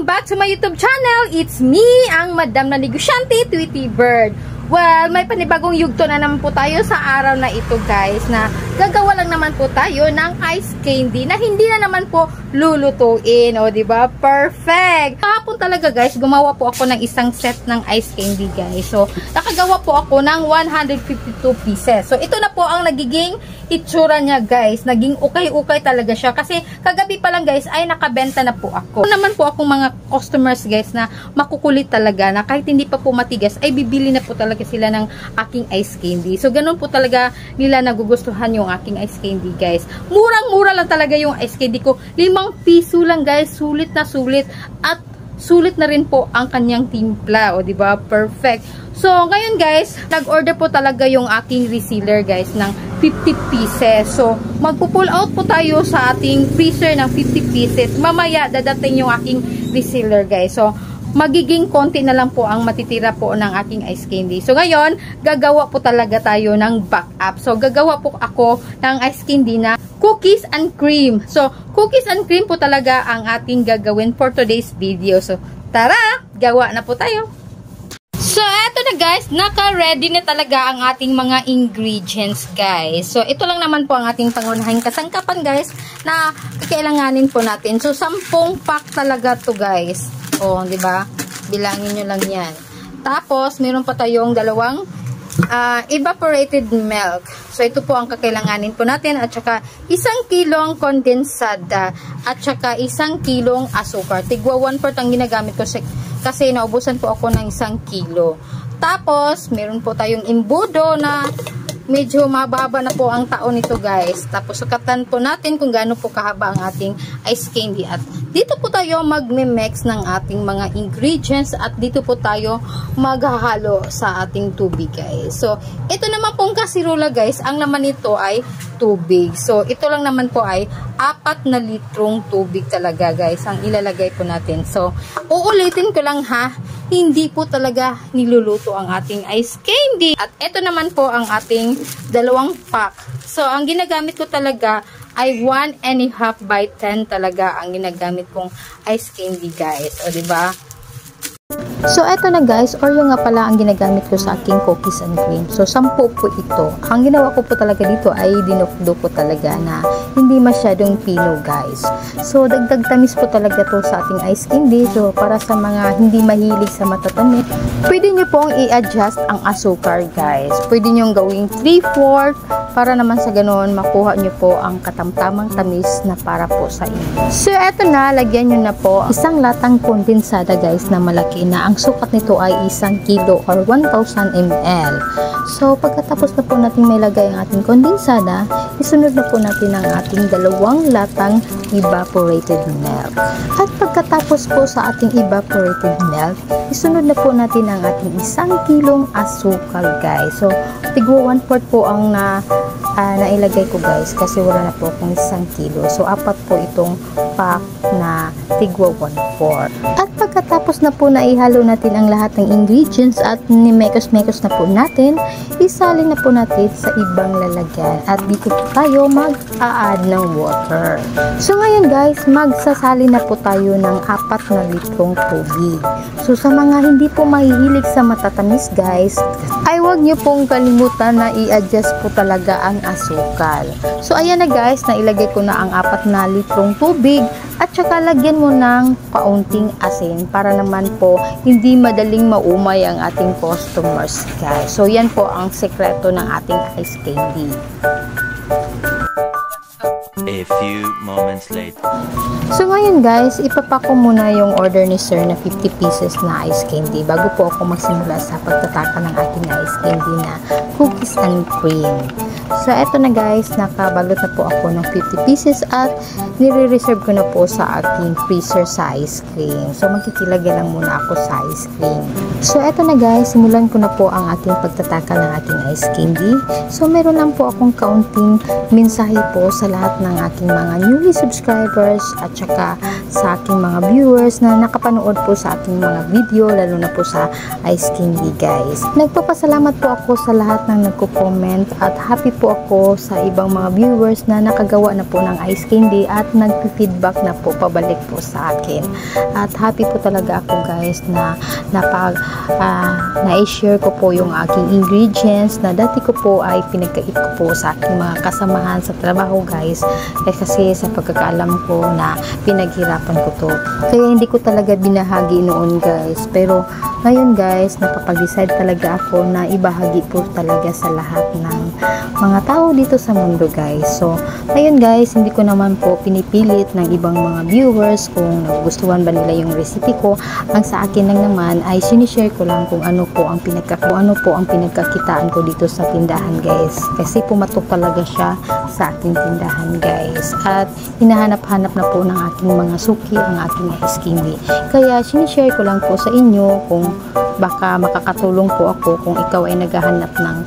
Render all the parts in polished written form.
Welcome back to my YouTube channel. It's me, ang Madam na Negosyante, Tweety Bird. Well, may panibagong yugto na naman po tayo sa araw na ito, guys, na gagawa lang naman po tayo ng ice candy na hindi na naman po lulutuin. O, diba? Perfect! Kahapon talaga, guys, gumawa po ako ng isang set ng ice candy, guys. So, nakagawa po ako ng 152 pieces. So, ito na po ang nagiging itsura niya, guys. Naging ukay-ukay talaga siya. Kasi, kagabi pa lang, guys, ay nakabenta na po ako. Naman po akong mga customers, guys, na makukulit talaga, na kahit hindi pa po matigas, ay bibili na po talaga sila ng aking ice candy. So, ganun po talaga nila nagugustuhan yung aking ice candy, guys. Murang-mura lang talaga yung ice candy ko. 5 piso lang, guys. Sulit na sulit. At sulit na rin po ang kanyang timpla. O, diba? Perfect. So, ngayon, guys, nag-order po talaga yung aking reseller, guys, ng 50 pieces. So, magpo-pull out po tayo sa ating freezer ng 50 pieces. Mamaya, dadating yung aking reseller, guys. So, magiging konti na lang po ang matitira po ng aking ice candy. So, ngayon, gagawa po talaga tayo ng backup. So, gagawa po ako ng ice candy na cookies and cream. So, cookies and cream po talaga ang ating gagawin for today's video. So, tara! Gawa na po tayo! So, eto na, guys, naka-ready na talaga ang ating mga ingredients, guys. So, ito lang naman po ang ating pangunahing kasangkapan, guys, na kailanganin po natin. So, 10 pack talaga to, guys. O, di ba? Bilangin nyo lang yan. Tapos, meron pa tayong 2 evaporated milk. So, ito po ang kakailanganin po natin. At saka, 1 kilong kondensada. At saka, 1 kilong asukar. Tigwa 1/4 ang ginagamit ko kasi naubusan po ako ng 1 kilo. Tapos, meron po tayong imbudo na medyo mababa na po ang taon nito, guys. Tapos, sukatan po natin kung gaano po kahaba ang ating ice candy. At dito po tayo magme-mix ng ating mga ingredients at dito po tayo maghahalo sa ating tubig, guys. So, ito naman pong kasirola, guys. Ang naman nito ay tubig. So, ito lang naman po ay 4 na litrong tubig talaga, guys, ang ilalagay po natin. So, uulitin ko lang, ha. Hindi po talaga niluluto ang ating ice candy. At ito naman po ang ating 2 pack. So, ang ginagamit ko talaga ay 1.5 by 10 talaga ang ginagamit kong ice candy, guys. O, diba? So, eto na, guys, Oreo nga pala ang ginagamit ko sa aking cookies and cream. So, 10 po ito. Ang ginawa ko po talaga dito ay dinukdo po talaga na hindi masyadong pino, guys. So, dagdag tamis po talaga to sa ating ice candy. So, para sa mga hindi mahilig sa matatamis, pwede nyo pong i-adjust ang asukar, guys. Pwede nyo gawing 3/4 para naman sa ganoon makuha nyo po ang katamtamang tamis na para po sa inyo. So, eto na, lagyan nyo na po 1 latang kondensada, guys, na malaki na ang sukat nito ay 1 kilo or 1,000 ml. So, pagkatapos na po natin may lagay ang ating kondensada, isunod na po natin ang ating 2 latang evaporated milk. At pagkatapos po sa ating evaporated milk, isunod na po natin ang ating 1 kilong asukal, guys. So, tigwa 1/4 po ang nailagay ko, guys, kasi wala na po akong 1 kilo. So, 4 po itong pack na tigwa 1/4. At pagkatapos na po na ihalo natin ang lahat ng ingredients at nimekos-mekos na po natin, isalin na po natin sa ibang lalagyan. At dito po tayo mag-a-add ng water. So, ngayon, guys, magsasali na po tayo ng 4 na litrong tubig. So, sa mga hindi po mahihilig sa matatamis, guys, ay huwag nyo pong kalimutan na i-adjust po talaga ang asukal. So, ayan na, guys, nailagay ko na ang 4 na litrong tubig at saka lagyan mo ng paunting asin para naman po hindi madaling maumay ang ating customers, guys. So, yan po ang sekreto ng ating ice candy. A few moments later. So, ngayon, guys, ipapako muna yung order ni sir na 50 pieces na ice candy bago po ako magsimula sa pagtataka ng ating ice candy na cookies and cream. So, eto na, guys, nakabalot na po ako ng 50 pieces at nire-reserve ko na po sa aking freezer sa ice cream. So, magkikilagay lang muna ako sa ice cream. So, eto na, guys, simulan ko na po ang ating pagtataka ng ating ice candy. So, meron lang po akong kaunting mensahe po sa lahat ng aking mga newly subscribers at saka sa aking mga viewers na nakapanood po sa aking mga video, lalo na po sa Ice Candy guys. Nagpapasalamat po ako sa lahat ng nagko-comment at happy po ako sa ibang mga viewers na nakagawa na po ng Ice Candy at nag-feedback na po pabalik po sa akin. At happy po talaga ako guys na na-share ko po yung aking ingredients na dati ko po ay pinagkait ko po sa aking mga kasamahan sa trabaho guys, kasi sa pagkakaalam ko na pinaghirapan ko to, kaya hindi ko talaga binahagi noon guys. Pero ngayon guys, napapag-decide talaga ako na ibahagi po talaga sa lahat ng mga tao dito sa mundo guys. So ngayon guys, hindi ko naman po pinipilit ng ibang mga viewers kung nagustuhan ba nila yung recipe ko. Ang sa akin lang naman ay sinishare ko lang kung ano po ang pinagkakitaan ko dito sa tindahan guys, kasi pumatok talaga siya sa aking tindahan guys, at hinahanap-hanap na po ng aking mga suki ang aking Ice Candy. Kaya sinishare ko lang po sa inyo kung baka makakatulong po ako kung ikaw ay naghahanap ng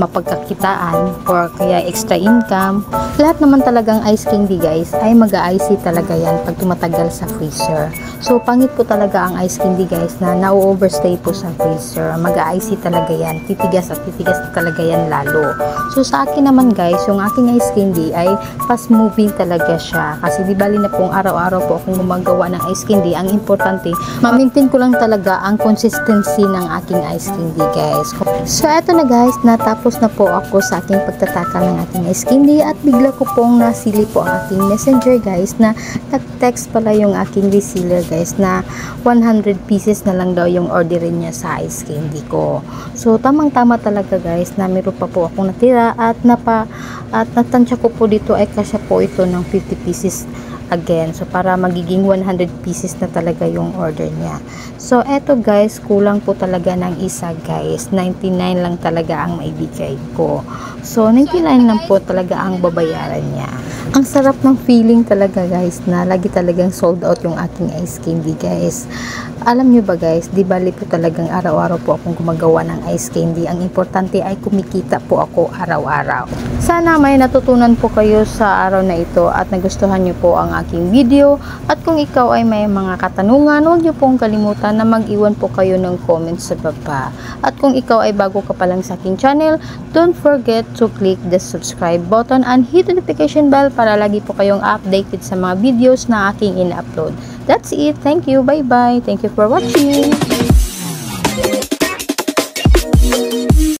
mapagkakitaan or kaya extra income. Lahat naman talagang Ice Candy guys ay mag-a-icy talaga yan pag tumatagal sa freezer. So pangit po talaga ang Ice Candy guys na na-overstay po sa freezer. Mag-a-icy talaga yan, titigas at titigas talaga yan lalo. So sa akin naman guys, yung aking Ice Candy ay fast moving talaga siya, kasi di bali na pong araw-araw po akong gumagawa ng Ice Candy. Ang importante, ma-maintain ko lang talaga ang consistency ng aking Ice Candy guys. So eto na guys, natapos na po ako sa aking pagtataka ng ating Ice Candy at bigla ko pong nasili po ang aking messenger guys na nag-text pala yung aking reseller guys na 100 pieces na lang daw yung orderin niya sa Ice Candy ko. So tamang-tama talaga guys na meron pa po akong natira at natansya ko po dito ay kasya po ito ng 50 pieces again. So para magiging 100 pieces na talaga yung order niya. So eto guys, kulang po talaga ng isa guys, 99 lang talaga ang maibigay ko. So 99 lang po talaga ang babayaran niya. Ang sarap ng feeling talaga guys na lagi talagang sold out yung aking Ice Candy guys. Alam nyo ba guys, di bali po talagang araw-araw po akong gumagawa ng Ice Candy. Ang importante ay kumikita po ako araw-araw. Sana may natutunan po kayo sa araw na ito at nagustuhan nyo po ang aking video. At kung ikaw ay may mga katanungan, huwag nyo pong kalimutan na mag-iwan po kayo ng comments sa baba. At kung ikaw ay bago ka pa lang sa aking channel, don't forget to click the subscribe button and hit the notification bell para lagi po kayong updated sa mga videos na aking in-upload. That's it. Thank you. Bye-bye. Thank you for watching.